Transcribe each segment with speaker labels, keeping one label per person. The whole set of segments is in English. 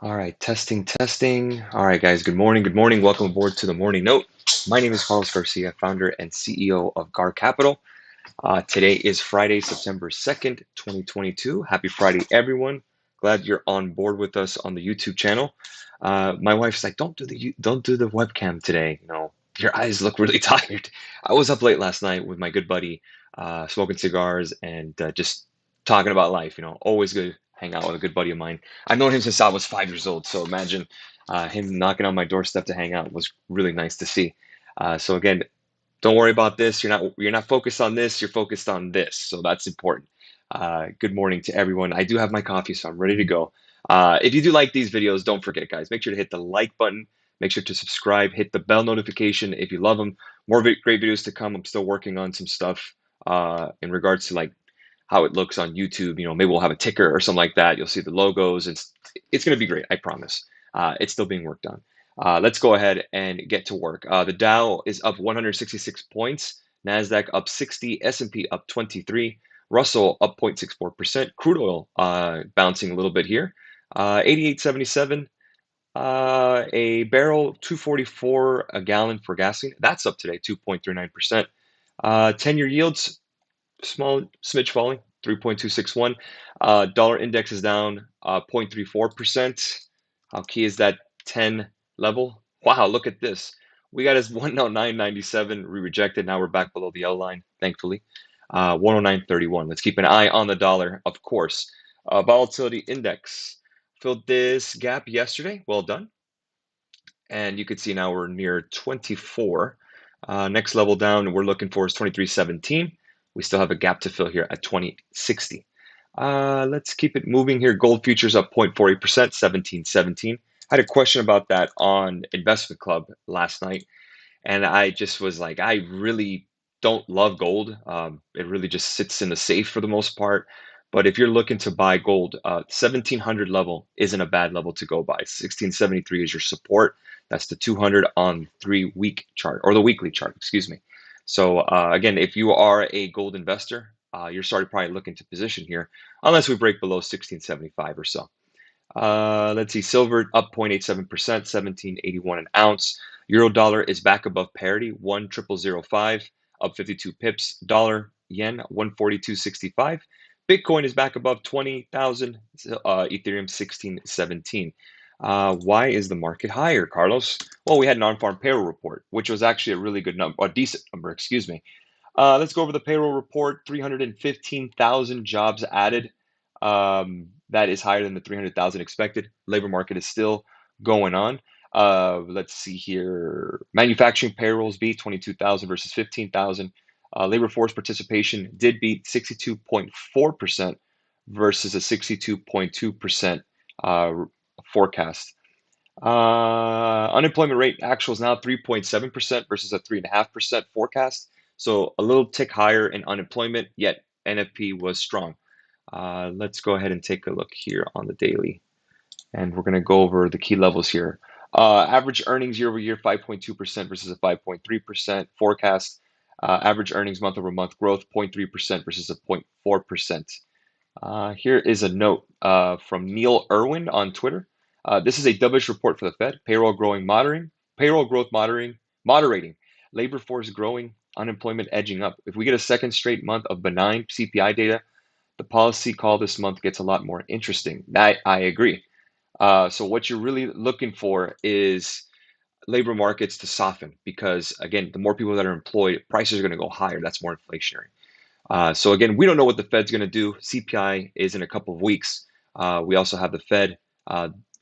Speaker 1: All right, testing, testing. All right, guys, good morning. Good morning. Welcome aboard to the Morning Note. My name is Carlos Garcia, founder and CEO of GAR Capital. Today is Friday, September 2nd, 2022. Happy Friday, everyone. Glad you're on board with us on the YouTube channel. My wife's like, don't do the webcam today. Your eyes look really tired. I was up late last night with my good buddy, smoking cigars and just talking about life. Always good hang out with a good buddy of mine. I've known him since I was 5 years old. So imagine him knocking on my doorstep to hang out was really nice to see. So again, don't worry about this. You're not focused on this. You're focused on this. So that's important. Good morning to everyone. I do have my coffee, so I'm ready to go. If you do like these videos, don't forget, guys, make sure to hit the like button. Make sure to subscribe. Hit the bell notification if you love them. More great videos to come. I'm still working on some stuff in regards to like how it looks on YouTube. Maybe we'll have a ticker or something like that. You'll see the logos. It's going to be great. I promise. It's still being worked on. Let's go ahead and get to work. The Dow is up 166 points, Nasdaq up 60, S&P up 23, Russell up 0.64%, crude oil bouncing a little bit here, 88.77, a barrel 244 a gallon for gasoline. That's up today, 2.39%. 10-year yields small smidge falling, 3.261. Dollar index is down 0.34%. How key is that 10 level? Wow, look at this. We got us 109.97. We rejected. Now we're back below the L line, thankfully. 109.31. Let's keep an eye on the dollar, of course. Volatility index filled this gap yesterday. Well done. And you can see now we're near 24. Next level down we're looking for is 23.17. We still have a gap to fill here at 20.60. Let's keep it moving here. Gold futures up 0.48%, 17.17. I had a question about that on Investment Club last night, and I just was like, I really don't love gold. It really just sits in the safe for the most part. But if you're looking to buy gold, 1700 level isn't a bad level to go by. 1673 is your support. That's the 200 on 3-week chart, or the weekly chart, excuse me. So again, if you are a gold investor, you're probably looking to position here, unless we break below 1675 or so. Let's see, silver up 0.87%, 1781 an ounce. Euro dollar is back above parity, 1,005, up 52 pips. Dollar yen 142.65. Bitcoin is back above 20,000. Ethereum 1617. Why is the market higher, Carlos? Well, we had non-farm payroll report, which was actually a really good number, a decent number, excuse me. Let's go over the payroll report. 315,000 jobs added. That is higher than the 300,000 expected. Labor market is still going on. Let's see here. Manufacturing payrolls beat 22,000 versus 15,000. Labor force participation did beat 62.4% versus a 62.2% forecast. Unemployment rate actual is now 3.7% versus a 3.5% forecast. So a little tick higher in unemployment, yet NFP was strong. Let's go ahead and take a look here on the daily. And we're going to go over the key levels here. Average earnings year over year, 5.2% versus a 5.3% forecast. Average earnings month over month growth, 0.3% versus a 0.4%. Here is a note from Neil Irwin on Twitter. This is a dovish report for the Fed. Payroll growth moderating, labor force growing, unemployment edging up. If we get a second straight month of benign CPI data, the policy call this month gets a lot more interesting. I agree. So what you're really looking for is labor markets to soften because, again, the more people that are employed, prices are going to go higher. That's more inflationary. So again, we don't know what the Fed's going to do. CPI is in a couple of weeks. We also have the Fed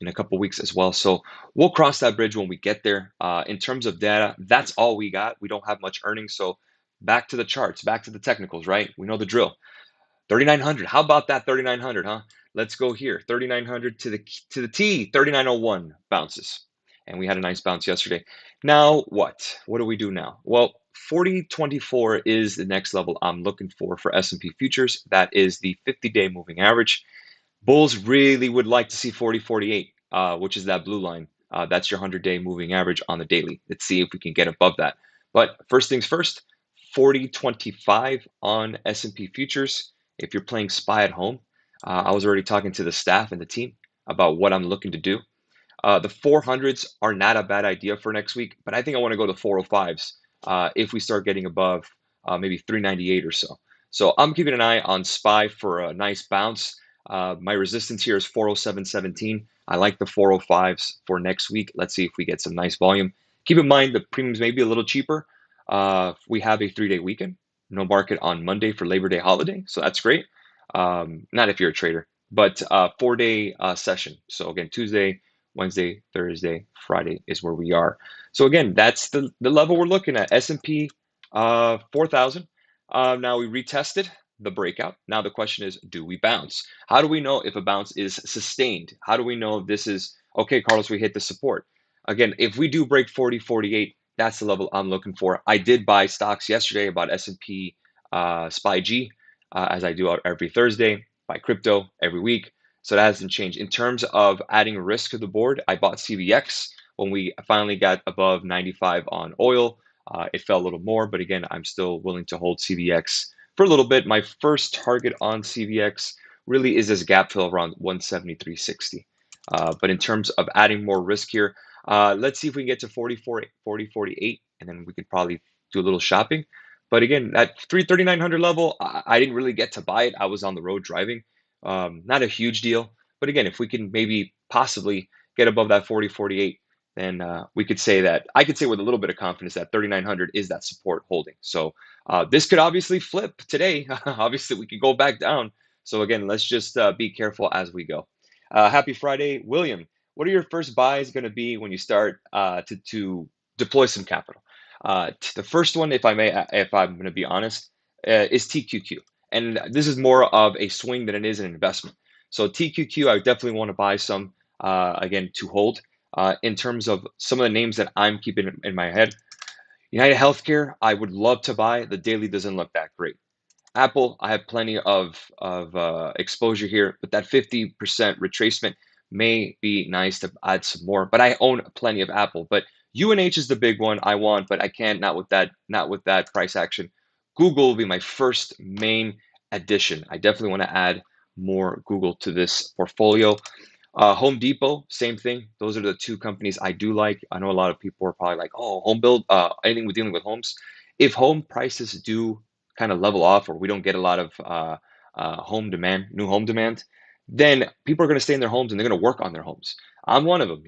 Speaker 1: in a couple of weeks as well. So we'll cross that bridge when we get there. In terms of data, that's all we got. We don't have much earnings. So back to the charts, back to the technicals, right? We know the drill. 3,900. How about that 3,900, huh? Let's go here. 3,900 to the T. 3,901 bounces. And we had a nice bounce yesterday. Now what? What do we do now? Well, 40.24 is the next level I'm looking for S&P futures. That is the 50-day moving average. Bulls really would like to see 40.48, which is that blue line. That's your 100-day moving average on the daily. Let's see if we can get above that. But first things first, 40.25 on S&P futures. If you're playing SPY at home, I was already talking to the staff and the team. about what I'm looking to do. The 400s are not a bad idea for next week, but I think I want to go to 405s if we start getting above maybe 398 or so. So I'm keeping an eye on SPY for a nice bounce. My resistance here is 407.17. I like the 405s for next week. Let's see if we get some nice volume. Keep in mind the premiums may be a little cheaper. We have a 3-day weekend, no market on Monday for Labor Day holiday, so that's great. Not if you're a trader, but 4-day session. So again, Tuesday, Wednesday, Thursday, Friday is where we are. So again, that's the level we're looking at. S&P 4,000. Now we retested the breakout. Now the question is, do we bounce? How do we know if a bounce is sustained? How do we know this is, okay, Carlos, we hit the support? Again, if we do break 40, 48, that's the level I'm looking for. I did buy stocks yesterday about S&P SPY G, as I do every Thursday, buy crypto every week. So that hasn't changed. In terms of adding risk to the board, I bought CVX when we finally got above 95 on oil. It fell a little more, but again, I'm still willing to hold CVX for a little bit. My first target on CVX really is this gap fill around 173.60. But in terms of adding more risk here, let's see if we can get to 44, 40, 48, and then we could probably do a little shopping. But again, at 3,3900 level, I didn't really get to buy it. I was on the road driving. Not a huge deal. But again, if we can maybe possibly get above that 40, 48, then we could say that I could say with a little bit of confidence that 3,900 is that support holding. So this could obviously flip today. Obviously, we could go back down. So again, let's just be careful as we go. Happy Friday, William. What are your first buys going to be when you start to deploy some capital? The first one, if I may, if I'm going to be honest, is TQQ, and this is more of a swing than it is an investment. So TQQ, I definitely want to buy some again to hold. In terms of some of the names that I'm keeping in my head, United Healthcare, I would love to buy. The daily doesn't look that great. Apple, I have plenty of exposure here, but that 50% retracement may be nice to add some more. But I own plenty of Apple. But UNH is the big one I want, but I can't, not with that price action. Google will be my first main addition. I definitely want to add more Google to this portfolio. Home Depot, same thing. Those are the two companies I do like. I know a lot of people are probably like, oh, home build, anything with dealing with homes. If home prices do kind of level off, or we don't get a lot of home demand, new home demand, then people are going to stay in their homes and they're going to work on their homes. I'm one of them,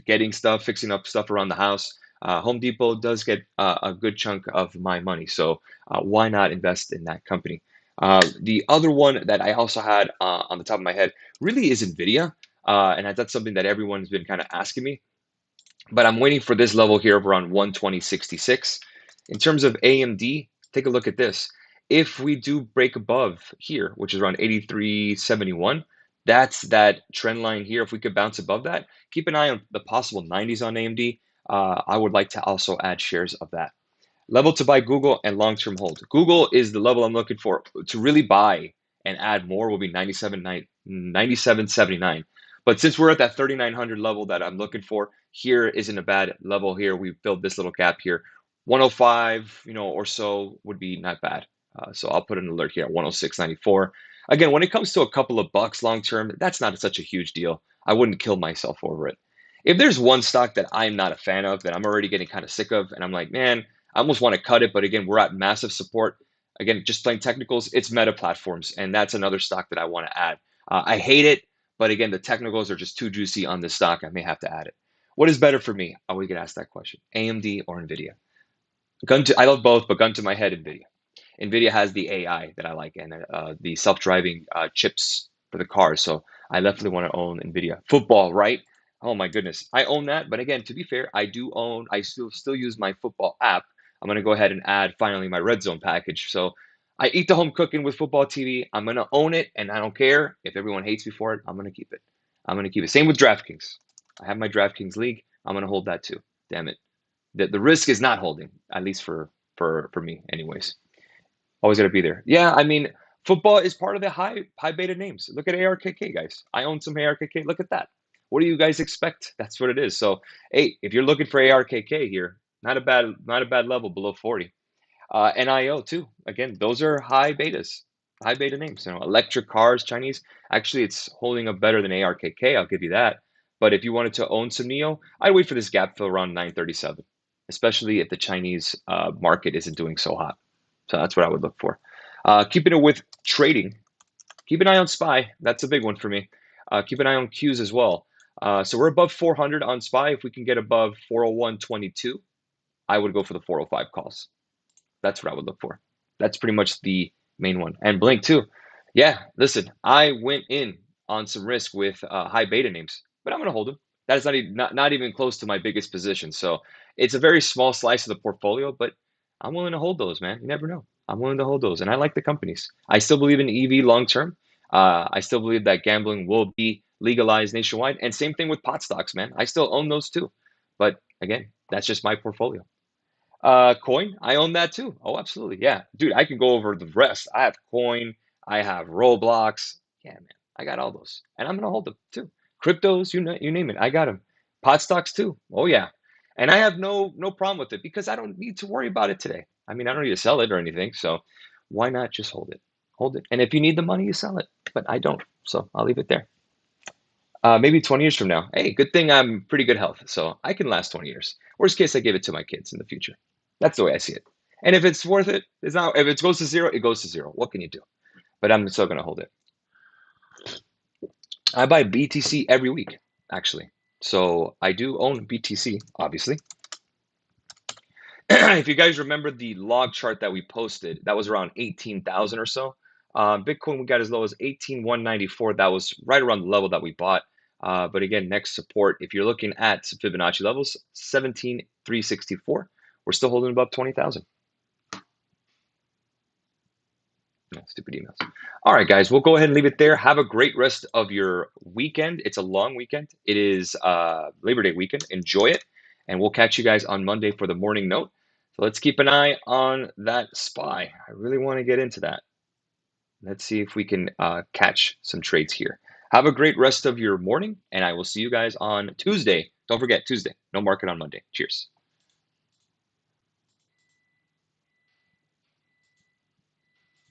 Speaker 1: getting stuff, fixing up stuff around the house. Home Depot does get a good chunk of my money. So why not invest in that company? The other one that I also had on the top of my head really is NVIDIA. And that's something that everyone's been kind of asking me. But I'm waiting for this level here of around 120.66. In terms of AMD, take a look at this. If we do break above here, which is around 83.71, that's that trend line here. If we could bounce above that, keep an eye on the possible 90s on AMD. I would like to also add shares of that. Level to buy Google and long-term hold. Google is the level I'm looking for. To really buy and add more will be 97.79. But since we're at that 3,900 level that I'm looking for, here isn't a bad level here. We've filled this little gap here. 105, or so would be not bad. So I'll put an alert here at 106.94. Again, when it comes to a couple of bucks long term, that's not such a huge deal. I wouldn't kill myself over it. If there's one stock that I'm not a fan of, that I'm already getting kind of sick of, and I'm like, man, I almost want to cut it, but again, we're at massive support. Again, just playing technicals, it's Meta Platforms, and that's another stock that I want to add. I hate it, but again, the technicals are just too juicy on this stock. I may have to add it. What is better for me? I always get asked that question: AMD or Nvidia? I love both, but gun to my head, Nvidia. Nvidia has the AI that I like, and the self-driving chips for the cars. So I definitely want to own Nvidia. Football, right? Oh my goodness, I own that. But again, to be fair, I still use my football app. I'm gonna go ahead and add finally my Red Zone package. So I eat the home cooking with football TV. I'm gonna own it, and I don't care if everyone hates me for it. I'm gonna keep it. I'm gonna keep it. Same with DraftKings. I have my DraftKings league. I'm gonna hold that too. Damn it. The risk is not holding, at least for me, anyways. Always got to be there. Yeah, I mean, football is part of the high beta names. Look at ARKK, guys. I own some ARKK. Look at that. What do you guys expect? That's what it is. So, hey, if you're looking for ARKK here, not a bad level below 40. NIO too. Again, those are high betas. high beta names. Electric cars, Chinese. Actually, it's holding up better than ARKK. I'll give you that. But if you wanted to own some Neo, I'd wait for this gap fill around 937, especially if the Chinese market isn't doing so hot. So that's what I would look for. Keeping it with trading, keep an eye on SPY. That's a big one for me. Keep an eye on Qs as well. So we're above 400 on SPY. If we can get above 401.22, I would go for the 405 calls. That's what I would look for. That's pretty much the main one. And Blink too. Yeah, listen, I went in on some risk with high beta names, but I'm going to hold them. That is not even close to my biggest position. So it's a very small slice of the portfolio, but I'm willing to hold those, man. You never know. I'm willing to hold those. And I like the companies. I still believe in EV long term. I still believe that gambling will be legalized nationwide. And same thing with pot stocks, man. I still own those too. But again, that's just my portfolio. Coin, I own that too. Oh, absolutely. Yeah. Dude, I can go over the rest. I have Coin, I have Roblox. Yeah, man. I got all those. And I'm gonna hold them too. Cryptos, you name it. I got them. Pot stocks too. Oh yeah. And I have no problem with it because I don't need to worry about it today. I mean, I don't need to sell it or anything. So why not just hold it? Hold it. And if you need the money, you sell it. But I don't. So I'll leave it there. Maybe 20 years from now. Hey, good thing I'm pretty good health, so I can last 20 years. Worst case, I give it to my kids in the future. That's the way I see it. And if it's worth it, it's not. If it goes to zero, it goes to zero. What can you do? But I'm still gonna hold it. I buy BTC every week, actually. So I do own BTC, obviously. If you guys remember the log chart that we posted, that was around 18,000 or so. Bitcoin, we got as low as 18,194. That was right around the level that we bought. But again, next support, if you're looking at Fibonacci levels, 17,364. We're still holding above 20,000. No, stupid emails. All right, guys, we'll go ahead and leave it there. Have a great rest of your weekend. It's a long weekend. It is Labor Day weekend. Enjoy it. And we'll catch you guys on Monday for the morning note. So let's keep an eye on that SPY. I really want to get into that. Let's see if we can catch some trades here. Have a great rest of your morning, and I will see you guys on Tuesday. Don't forget, Tuesday, no market on Monday. Cheers.